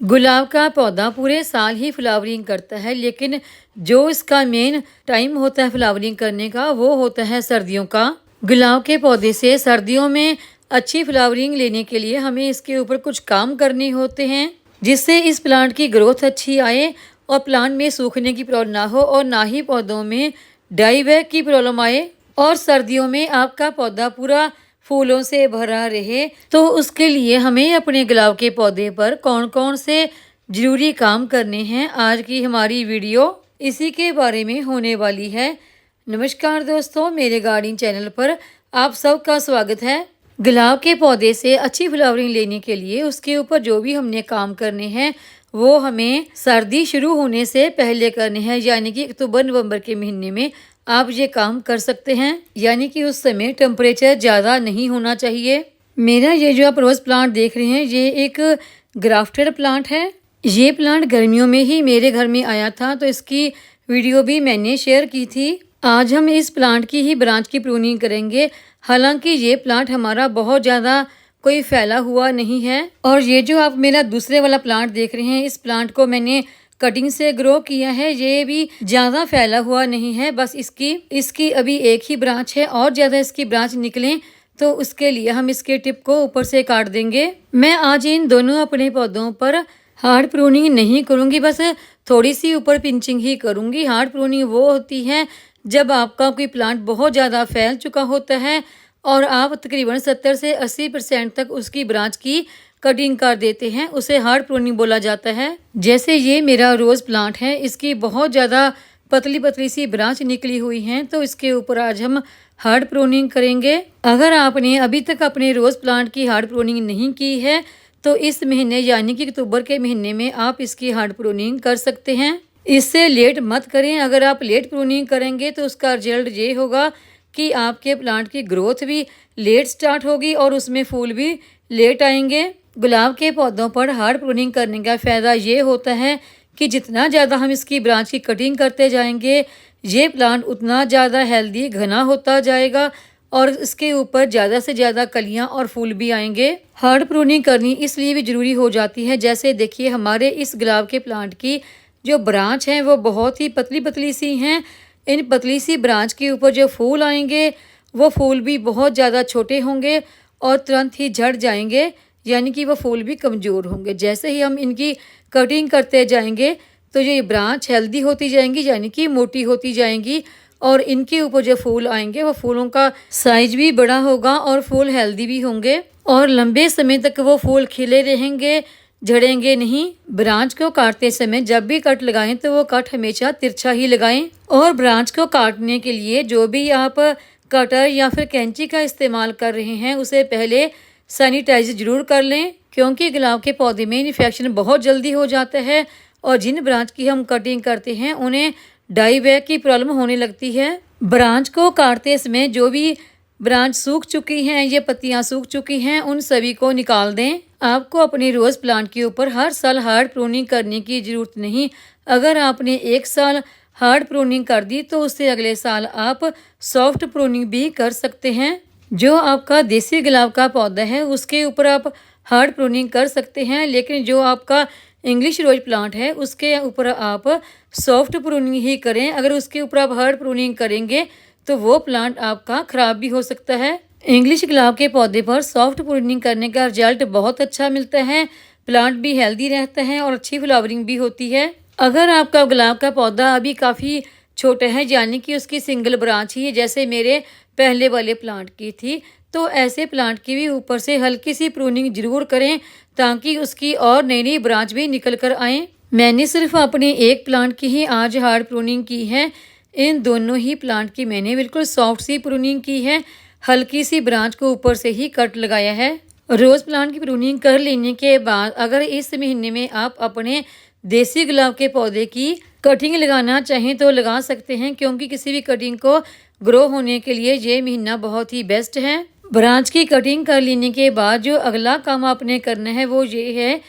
गुलाब का पौधा पूरे साल ही फ्लावरिंग करता है, लेकिन जो इसका मेन टाइम होता है फ्लावरिंग करने का वो होता है सर्दियों का। गुलाब के पौधे से सर्दियों में अच्छी फ्लावरिंग लेने के लिए हमें इसके ऊपर कुछ काम करने होते हैं, जिससे इस प्लांट की ग्रोथ अच्छी आए और प्लांट में सूखने की प्रॉब्लम ना हो और ना ही पौधों में डाई बैक की प्रॉब्लम आए और सर्दियों में आपका पौधा पूरा फूलों से भरा रहे। तो उसके लिए हमें अपने गुलाब के पौधे पर कौन कौन से जरूरी काम करने हैं, आज की हमारी वीडियो इसी के बारे में होने वाली है। नमस्कार दोस्तों, मेरे गार्डनिंग चैनल पर आप सबका स्वागत है। गुलाब के पौधे से अच्छी फ्लावरिंग लेने के लिए उसके ऊपर जो भी हमने काम करने हैं वो हमें सर्दी शुरू होने से पहले करने हैं, यानी कि अक्टूबर नवंबर के महीने में आप ये काम कर सकते हैं, यानी कि उस समय टेम्परेचर ज़्यादा नहीं होना चाहिए। मेरा ये जो आप रोज़ प्लांट देख रहे हैं ये एक ग्राफ्टेड प्लांट है। ये प्लांट गर्मियों में ही मेरे घर में आया था, तो इसकी वीडियो भी मैंने शेयर की थी। आज हम इस प्लांट की ही ब्रांच की प्रूनिंग करेंगे। हालांकि ये प्लांट हमारा बहुत ज़्यादा कोई फैला हुआ नहीं है। और ये जो आप मेरा दूसरे वाला प्लांट देख रहे हैं, इस प्लांट को मैंने कटिंग से ग्रो किया है। ये भी ज़्यादा फैला हुआ नहीं है, बस इसकी अभी एक ही ब्रांच है। और ज़्यादा इसकी ब्रांच निकलें तो उसके लिए हम इसके टिप को ऊपर से काट देंगे। मैं आज इन दोनों अपने पौधों पर हार्ड प्रूनिंग नहीं करूँगी, बस थोड़ी सी ऊपर पिंचिंग ही करूँगी। हार्ड प्रूनिंग वो होती है जब आपका कोई प्लांट बहुत ज़्यादा फैल चुका होता है और आप तकरीबन 70 से 80% तक उसकी ब्रांच की कटिंग कर देते हैं, उसे हार्ड प्रूनिंग बोला जाता है। जैसे ये मेरा रोज़ प्लांट है, इसकी बहुत ज़्यादा पतली पतली सी ब्रांच निकली हुई हैं, तो इसके ऊपर आज हम हार्ड प्रूनिंग करेंगे। अगर आपने अभी तक अपने रोज़ प्लांट की हार्ड प्रूनिंग नहीं की है तो इस महीने यानी कि अक्टूबर के महीने में आप इसकी हार्ड प्रूनिंग कर सकते हैं। इससे लेट मत करें। अगर आप लेट प्रूनिंग करेंगे तो उसका रिजल्ट ये होगा कि आपके प्लांट की ग्रोथ भी लेट स्टार्ट होगी और उसमें फूल भी लेट आएंगे। गुलाब के पौधों पर हार्ड प्रूनिंग करने का फ़ायदा ये होता है कि जितना ज़्यादा हम इसकी ब्रांच की कटिंग करते जाएंगे, ये प्लांट उतना ज़्यादा हेल्दी घना होता जाएगा और इसके ऊपर ज़्यादा से ज़्यादा कलियां और फूल भी आएंगे। हार्ड प्रूनिंग करनी इसलिए भी ज़रूरी हो जाती है, जैसे देखिए हमारे इस गुलाब के प्लांट की जो ब्रांच हैं वो बहुत ही पतली पतली सी हैं। इन पतली सी ब्रांच के ऊपर जो फूल आएंगे वो फूल भी बहुत ज़्यादा छोटे होंगे और तुरंत ही झड़ जाएंगे, यानी कि वो फूल भी कमज़ोर होंगे। जैसे ही हम इनकी कटिंग करते जाएंगे तो ये ब्रांच हेल्दी होती जाएंगी, यानी कि मोटी होती जाएंगी और इनके ऊपर जो फूल आएंगे वो फूलों का साइज भी बड़ा होगा और फूल हेल्दी भी होंगे और लंबे समय तक वो फूल खिले रहेंगे, झड़ेंगे नहीं। ब्रांच को काटते समय जब भी कट लगाएं तो वो कट हमेशा तिरछा ही लगाएं। और ब्रांच को काटने के लिए जो भी आप कटर या फिर कैंची का इस्तेमाल कर रहे हैं उसे पहले सैनिटाइज जरूर कर लें, क्योंकि गुलाब के पौधे में इन्फेक्शन बहुत जल्दी हो जाता है और जिन ब्रांच की हम कटिंग करते हैं उन्हें डाई बैक की प्रॉब्लम होने लगती है। ब्रांच को काटते समय जो भी ब्रांच सूख चुकी हैं, ये पत्तियां सूख चुकी हैं, उन सभी को निकाल दें। आपको अपने रोज़ प्लांट के ऊपर हर साल हार्ड प्रूनिंग करने की ज़रूरत नहीं। अगर आपने एक साल हार्ड प्रूनिंग कर दी तो उससे अगले साल आप सॉफ्ट प्रूनिंग भी कर सकते हैं। जो आपका देसी गुलाब का पौधा है उसके ऊपर आप हार्ड प्रूनिंग कर सकते हैं, लेकिन जो आपका इंग्लिश रोज प्लांट है उसके ऊपर आप सॉफ्ट प्रूनिंग ही करें। अगर उसके ऊपर आप हार्ड प्रूनिंग करेंगे तो वो प्लांट आपका ख़राब भी हो सकता है। इंग्लिश गुलाब के पौधे पर सॉफ्ट प्रूनिंग करने का रिजल्ट बहुत अच्छा मिलता है, प्लांट भी हेल्दी रहता है और अच्छी फ्लावरिंग भी होती है। अगर आपका गुलाब का पौधा अभी काफ़ी छोटा है, यानी कि उसकी सिंगल ब्रांच ही है, जैसे मेरे पहले वाले प्लांट की थी, तो ऐसे प्लांट की भी ऊपर से हल्की सी प्रूनिंग जरूर करें ताकि उसकी और नई नई ब्रांच भी निकल कर आए। मैंने सिर्फ अपने एक प्लांट की ही आज हार्ड प्रूनिंग की है। इन दोनों ही प्लांट की मैंने बिल्कुल सॉफ्ट सी प्रूनिंग की है, हल्की सी ब्रांच को ऊपर से ही कट लगाया है। रोज़ प्लांट की प्रूनिंग कर लेने के बाद अगर इस महीने में आप अपने देसी गुलाब के पौधे की कटिंग लगाना चाहें तो लगा सकते हैं, क्योंकि किसी भी कटिंग को ग्रो होने के लिए ये महीना बहुत ही बेस्ट है। ब्रांच की कटिंग कर लेने के बाद जो अगला काम आपने करना है वो ये है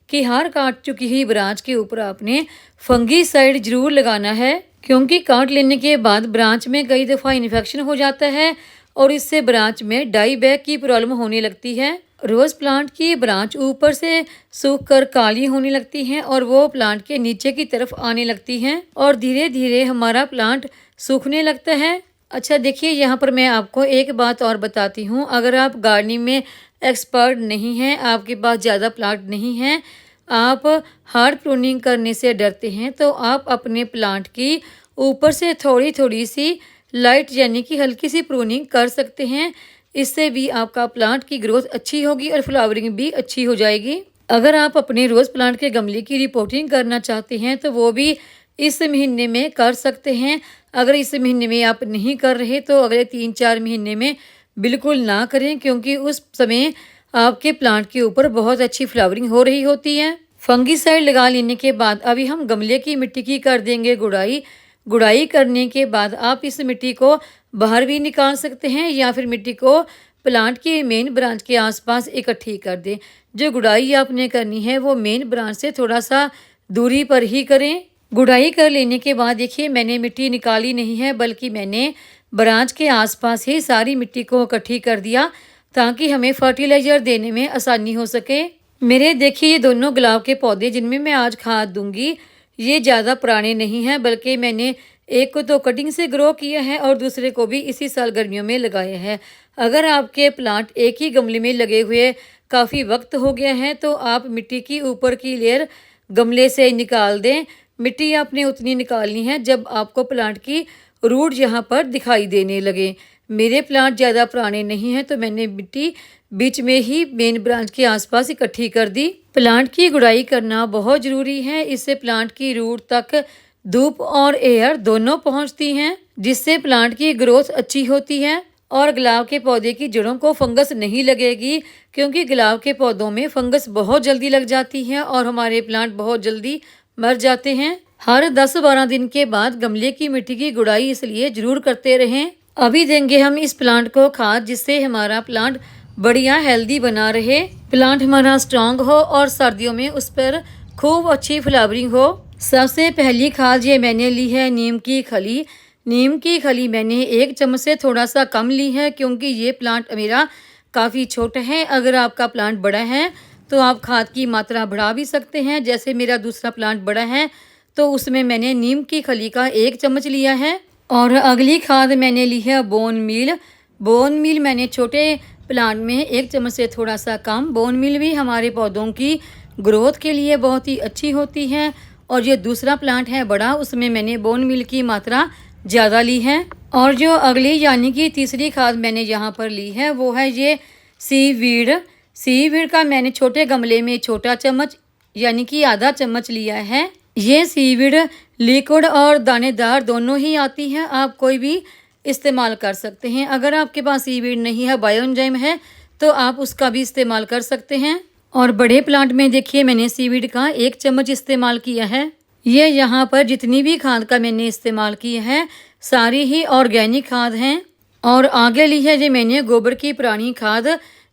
कि हर काट चुकी हुई ब्रांच के ऊपर आपने फंगीसाइड जरूर लगाना है, क्योंकि काट लेने के बाद ब्रांच में कई दफ़ा इन्फेक्शन हो जाता है और इससे ब्रांच में डाई बैक की प्रॉब्लम होने लगती है। रोज़ प्लांट की ब्रांच ऊपर से सूखकर काली होने लगती हैं और वो प्लांट के नीचे की तरफ आने लगती हैं और धीरे धीरे हमारा प्लांट सूखने लगता है। अच्छा देखिए, यहाँ पर मैं आपको एक बात और बताती हूँ। अगर आप गार्डनिंग में एक्सपर्ट नहीं हैं, आपके पास ज़्यादा प्लांट नहीं हैं, आप हार्ड प्रूनिंग करने से डरते हैं, तो आप अपने प्लांट की ऊपर से थोड़ी थोड़ी सी लाइट यानी कि हल्की सी प्रूनिंग कर सकते हैं। इससे भी आपका प्लांट की ग्रोथ अच्छी होगी और फ्लावरिंग भी अच्छी हो जाएगी। अगर आप अपने रोज़ प्लांट के गमले की रिपोर्टिंग करना चाहते हैं तो वो भी इस महीने में कर सकते हैं। अगर इस महीने में आप नहीं कर रहे तो अगले 3-4 महीने में बिल्कुल ना करें, क्योंकि उस समय आपके प्लांट के ऊपर बहुत अच्छी फ्लावरिंग हो रही होती है। फंगीसाइड लगा लेने के बाद अभी हम गमले की मिट्टी की कर देंगे गुड़ाई। गुड़ाई करने के बाद आप इस मिट्टी को बाहर भी निकाल सकते हैं या फिर मिट्टी को प्लांट की मेन ब्रांच के आसपास इकट्ठी कर दें। जो गुड़ाई आपने करनी है वो मेन ब्रांच से थोड़ा सा दूरी पर ही करें। गुड़ाई कर लेने के बाद देखिए, मैंने मिट्टी निकाली नहीं है, बल्कि मैंने ब्रांच के आसपास ही सारी मिट्टी को इकट्ठी कर दिया ताकि हमें फर्टिलाइज़र देने में आसानी हो सके। मेरे देखिए ये दोनों गुलाब के पौधे जिनमें मैं आज खाद दूंगी, ये ज़्यादा पुराने नहीं हैं, बल्कि मैंने एक को तो कटिंग से ग्रो किया है और दूसरे को भी इसी साल गर्मियों में लगाए हैं। अगर आपके प्लांट एक ही गमले में लगे हुए काफ़ी वक्त हो गया है तो आप मिट्टी की ऊपर की लेयर गमले से निकाल दें। मिट्टी आपने उतनी निकालनी है जब आपको प्लांट की रूट यहाँ पर दिखाई देने लगे। मेरे प्लांट ज़्यादा पुराने नहीं हैं तो मैंने मिट्टी बीच में ही मेन ब्रांच के आसपास इकट्ठी कर दी। प्लांट की गुड़ाई करना बहुत ज़रूरी है, इससे प्लांट की रूट तक धूप और एयर दोनों पहुंचती हैं, जिससे प्लांट की ग्रोथ अच्छी होती है और गुलाब के पौधे की जड़ों को फंगस नहीं लगेगी, क्योंकि गुलाब के पौधों में फंगस बहुत जल्दी लग जाती है और हमारे प्लांट बहुत जल्दी मर जाते हैं। हर 10-12 दिन के बाद गमले की मिट्टी की गुड़ाई इसलिए जरूर करते रहें। अभी देंगे हम इस प्लांट को खाद, जिससे हमारा प्लांट बढ़िया हेल्दी बना रहे, प्लांट हमारा स्ट्रांग हो और सर्दियों में उस पर खूब अच्छी फ्लावरिंग हो। सबसे पहली खाद ये मैंने ली है नीम की खली। नीम की खली मैंने 1 चम्मच से थोड़ा सा कम ली है, क्योंकि ये प्लांट मेरा काफ़ी छोटा है। अगर आपका प्लांट बड़ा है तो आप खाद की मात्रा बढ़ा भी सकते हैं। जैसे मेरा दूसरा प्लांट बड़ा है तो उसमें मैंने नीम की खली का 1 चम्मच लिया है। और अगली खाद मैंने ली है बोन मील। बोन मील मैंने छोटे प्लांट में 1 चम्मच से थोड़ा सा कम। बोन मील भी हमारे पौधों की ग्रोथ के लिए बहुत ही अच्छी होती है। और ये दूसरा प्लांट है बड़ा, उसमें मैंने बोन मील की मात्रा ज़्यादा ली है। और जो अगली यानी कि तीसरी खाद मैंने यहाँ पर ली है वो है ये सीवीड। सीवीड का मैंने छोटे गमले में छोटा चम्मच यानी कि आधा चम्मच लिया है। ये सीवीड लिक्विड और दानेदार दोनों ही आती हैं, आप कोई भी इस्तेमाल कर सकते हैं। अगर आपके पास सीवीड नहीं है, बायोएंजाइम है, तो आप उसका भी इस्तेमाल कर सकते हैं। और बड़े प्लांट में देखिए मैंने सीवीड का 1 चम्मच इस्तेमाल किया है। ये यहाँ पर जितनी भी खाद का मैंने इस्तेमाल की है सारी ही ऑर्गेनिक खाद हैं। और आगे ली है ये मैंने गोबर की पुरानी खाद।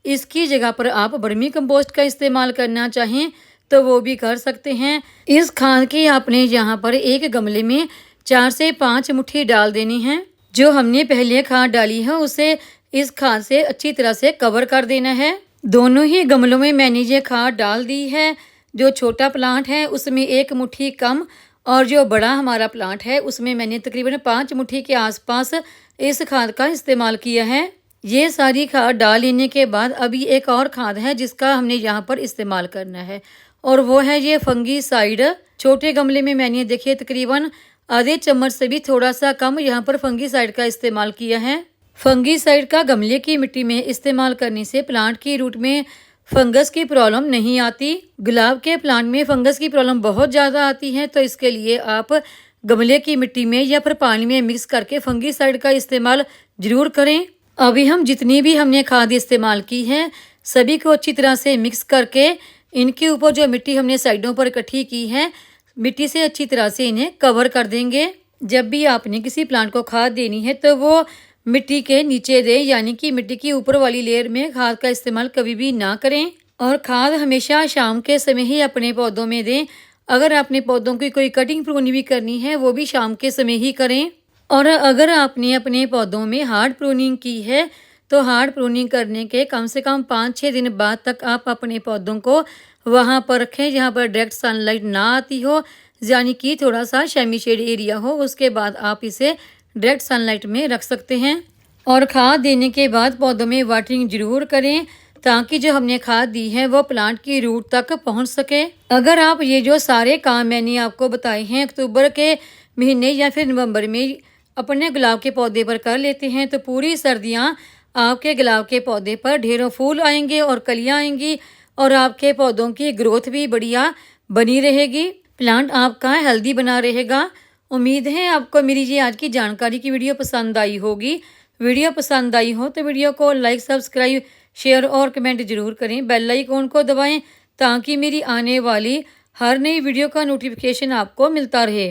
इसकी जगह पर आप वर्मी कंपोस्ट का इस्तेमाल करना चाहें तो वो भी कर सकते हैं। इस खाद की आपने यहाँ पर एक गमले में 4 से 5 मुट्ठी डाल देनी है। जो हमने पहले खाद डाली है उसे इस खाद से अच्छी तरह से कवर कर देना है। दोनों ही गमलों में मैंने ये खाद डाल दी है। जो छोटा प्लांट है उसमें 1 मुट्ठी कम और जो बड़ा हमारा प्लांट है उसमें मैंने तकरीबन 5 मुट्ठी के आसपास इस खाद का इस्तेमाल किया है। ये सारी खाद डाल लेने के बाद अभी एक और खाद है जिसका हमने यहाँ पर इस्तेमाल करना है और वो है ये फंगीसाइड। छोटे गमले में मैंने देखिए तकरीबन आधे चम्मच से भी थोड़ा सा कम यहाँ पर फंगीसाइड का इस्तेमाल किया है। फंगीसाइड का गमले की मिट्टी में इस्तेमाल करने से प्लांट की रूट में फंगस की प्रॉब्लम नहीं आती। गुलाब के प्लांट में फंगस की प्रॉब्लम बहुत ज़्यादा आती है, तो इसके लिए आप गमले की मिट्टी में या फिर पानी में मिक्स करके फंगीसाइड का इस्तेमाल ज़रूर करें। अभी हम जितनी भी हमने खाद इस्तेमाल की है सभी को अच्छी तरह से मिक्स करके इनके ऊपर जो मिट्टी हमने साइडों पर इकट्ठी की है मिट्टी से अच्छी तरह से इन्हें कवर कर देंगे। जब भी आपने किसी प्लांट को खाद देनी है तो वो मिट्टी के नीचे दें, यानी कि मिट्टी की ऊपर वाली लेयर में खाद का इस्तेमाल कभी भी ना करें। और खाद हमेशा शाम के समय ही अपने पौधों में दें। अगर आपने पौधों की कोई कटिंग प्रूनिंग भी करनी है वो भी शाम के समय ही करें। और अगर आपने अपने पौधों में हार्ड प्रूनिंग की है तो हार्ड प्रूनिंग करने के कम से कम 5-6 दिन बाद तक आप अपने पौधों को वहाँ पर रखें जहाँ पर डायरेक्ट सनलाइट ना आती हो, यानी कि थोड़ा सा सेमी शेड एरिया हो। उसके बाद आप इसे डायरेक्ट सनलाइट में रख सकते हैं। और खाद देने के बाद पौधों में वाटरिंग जरूर करें ताकि जो हमने खाद दी है वो प्लांट की रूट तक पहुंच सके। अगर आप ये जो सारे काम मैंने आपको बताए हैं अक्टूबर के महीने या फिर नवंबर में अपने गुलाब के पौधे पर कर लेते हैं तो पूरी सर्दियां आपके गुलाब के पौधे पर ढेरों फूल आएंगे और कलियां आएंगी और आपके पौधों की ग्रोथ भी बढ़िया बनी रहेगी। प्लांट आपका हेल्दी बना रहेगा। उम्मीद है आपको मेरी ये आज की जानकारी की वीडियो पसंद आई होगी। वीडियो पसंद आई हो तो वीडियो को लाइक, सब्सक्राइब, शेयर और कमेंट जरूर करें। बेल आइकॉन को दबाएं ताकि मेरी आने वाली हर नई वीडियो का नोटिफिकेशन आपको मिलता रहे।